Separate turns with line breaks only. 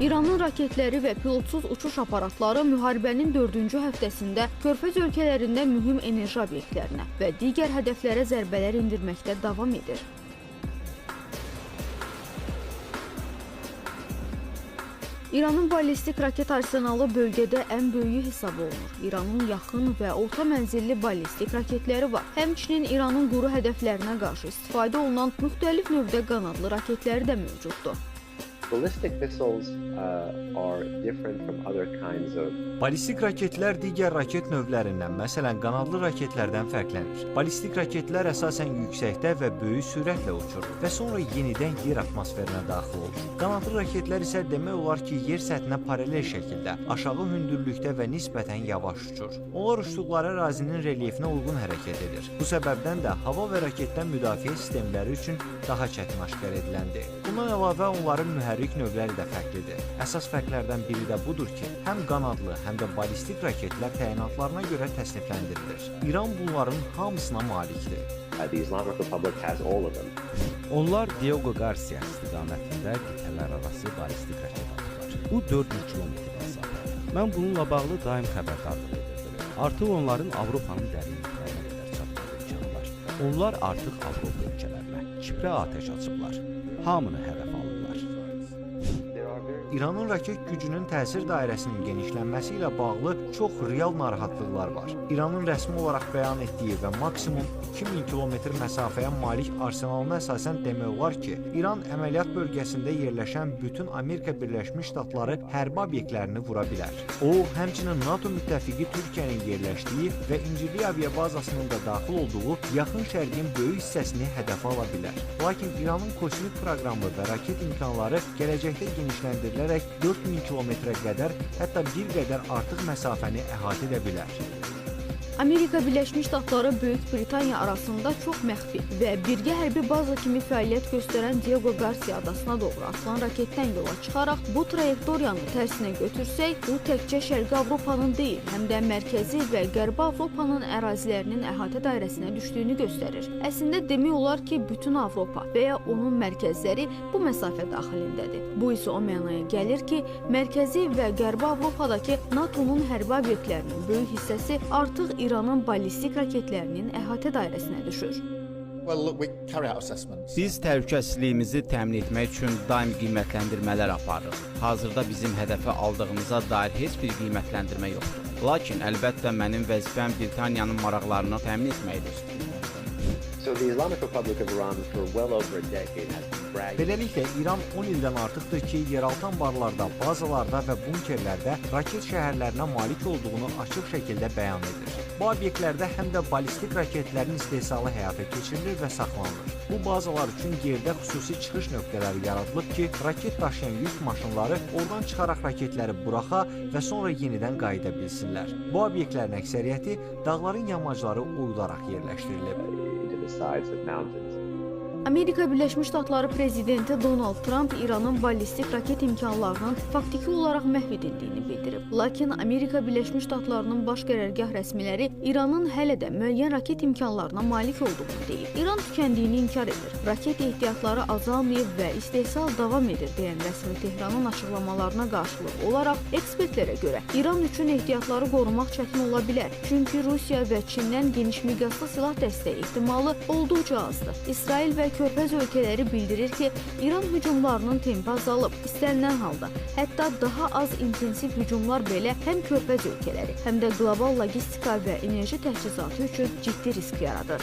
İranın raketləri və pilotsuz uçuş aparatları müharibənin 4-cü həftəsində Körfəz ölkələrində mühüm enerji obyektlərinə və digər hədəflərə zərbələr endirməkdə davam edir. İranın ballistik raket arsenalı bölgədə ən böyüyü hesab olunur. İranın yaxın və orta mənzilli ballistik raketləri var. Həmçinin İranın quru hədəflərinə qarşı istifadə olunan müxtəlif növdə qanadlı raketləri də mövcuddur.
Ballistic missiles are different from other kinds of.
Ballistik raketlər digər raket növlərindən, məsələn, qanadlı raketlərdən fərqlənir. Ballistik raketlər əsasən yüksəkdə və böyük sürətlə uçur və sonra yenidən yer atmosferinə daxil olur. Qanadlı raketlər isə demək olar ki, yer səthinə paralel şəkildə, aşağı hündürlükdə və nisbətən yavaş uçur. Onlar uçduqları ərazinin relyefinə uyğun hərəkət edir. Bu səbəbdən də hava və raketdən müdafiə sistemləri üçün daha çətin aşkar ediləndir. Bundan əlavə onların mühərrik növləri də fərqlidir. Əsas fərqlərdən biri də budur ki, həm qanadlı, həm də ballistik raketlər təyinatlarına görə təsnifləndirilir. İran bunların hamısına malikdir.
The Islamic Republic has all of them.
Onlar Diego Garcia istiqamətində qitələrarası ballistik raket atıblar. Bu 400 kilometr məsafə. Mən bununla bağlı daim xəbərdarlıq edirdim. Artıq onların Avropanın dərinliklərinə qədər çatdığı imkanı var. Onlar artıq Avropa ölkələrinə, Kiprə atəş açıblar. Hamını hədəf alırlar.
İranın raket gücünün təsir dairəsinin genişlənməsi ilə bağlı çox real narahatlıqlar var. İranın rəsmi olaraq bəyan etdiyi və maksimum 2000 kilometr məsafəyə malik arsenalına əsasən demək olar ki, İran əməliyyat bölgəsində yerləşən bütün Amerika Birləşmiş Ştatları hərbi obyektlərini vura bilər. O, həmçinin NATO müttəfiqi Türkiyənin yerləşdiyi və İncirlik aviabazasının da daxil olduğu yaxın şərqin böyük hissəsini hədəfə ala bilər. Lakin İranın kosmik proqramı və raket imkanları gələcəkdə genişləndirilərək 4000 kilometrə qədər, hətta bir qədər artıq məsafəni əhatə edə bilər.
Amerika Birləşmiş Ştatları Böyük Britaniya arasında çox məxfi və birgə hərbi baza kimi fəaliyyət göstərən Diego Garcia adasına doğru atılan raketdən yola çıxaraq bu trayektoriyanı tərsinə götürsək, bu təkcə Şərqi Avropanın deyil, həm də Mərkəzi və Qərbi Avropanın ərazilərinin əhatə dairəsinə düşdüyünü göstərir. Əslində demək olar ki, bütün Avropa və ya onun mərkəzləri bu məsafə daxilindədir. Bu isə o mənaya gəlir ki, Mərkəzi və Qərbi Avropadakı NATO-nun hərbi obyektlərinin böyük hissəsi artıq İranın ballistik raketlərinin əhatə dairəsinə düşür.
Biz təhlükəsizliyimizi təmin etmək üçün daim qiymətləndirmələr aparırıq. Hazırda bizim hədəfə aldığımıza dair heç bir qiymətləndirmə yoxdur. Lakin əlbəttə mənim vəzifəm Britaniyanın maraqlarını təmin etməkdir.
So the Islamic Republic of Iran for well over a decade has been bragging.
Beləliklə, İran 10 ildən artıqdır ki, yeraltı anbarlarda, bazalarda və bunkerlərdə raket şəhərlərinə malik olduğunu açıq şəkildə bəyan edir. Bu obyektlərdə həm də ballistik raketlərin istehsalı həyata keçirilir və saxlanılır. Bu bazalar üçün yerdə xüsusi çıxış nöqtələri yaradılıb ki, raket daşıyan yük maşınları oradan çıxaraq raketləri buraxa və sonra yenidən qayıda bilsinlər. Bu obyektlərin əksəriyyəti dağların yamacları oyularaq yerləşdirilib.
Amerika Birləşmiş Ştatları prezidenti Donald Trump İranın ballistik raket imkanlarının faktiki olaraq məhv edildiyini bildirib. Lakin Amerika Birləşmiş Ştatlarının baş qərargah rəsmiləri İranın hələ də müəyyən raket imkanlarına malik olduğunu deyib. İran tükəndiyini inkar edir. Raket ehtiyatları azalmayıb və istehsal davam edir deyən rəsmi Tehranın açıqlamalarına qarşılıq olaraq ekspertlərə görə İran üçün ehtiyatları qorumaq çətin ola bilər. Çünki Rusiya və Çindən geniş miqyaslı silah dəstəyi ehtimalı olduqca azdır. İsrail və Körfəz ölkələri bildirir ki, İran hücumlarının tempi azalıb. İstənilən halda, hətta daha az intensiv hücumlar belə həm Körfəz ölkələri, həm də qlobal logistika və enerji təchizatı üçün ciddi risk yaradır.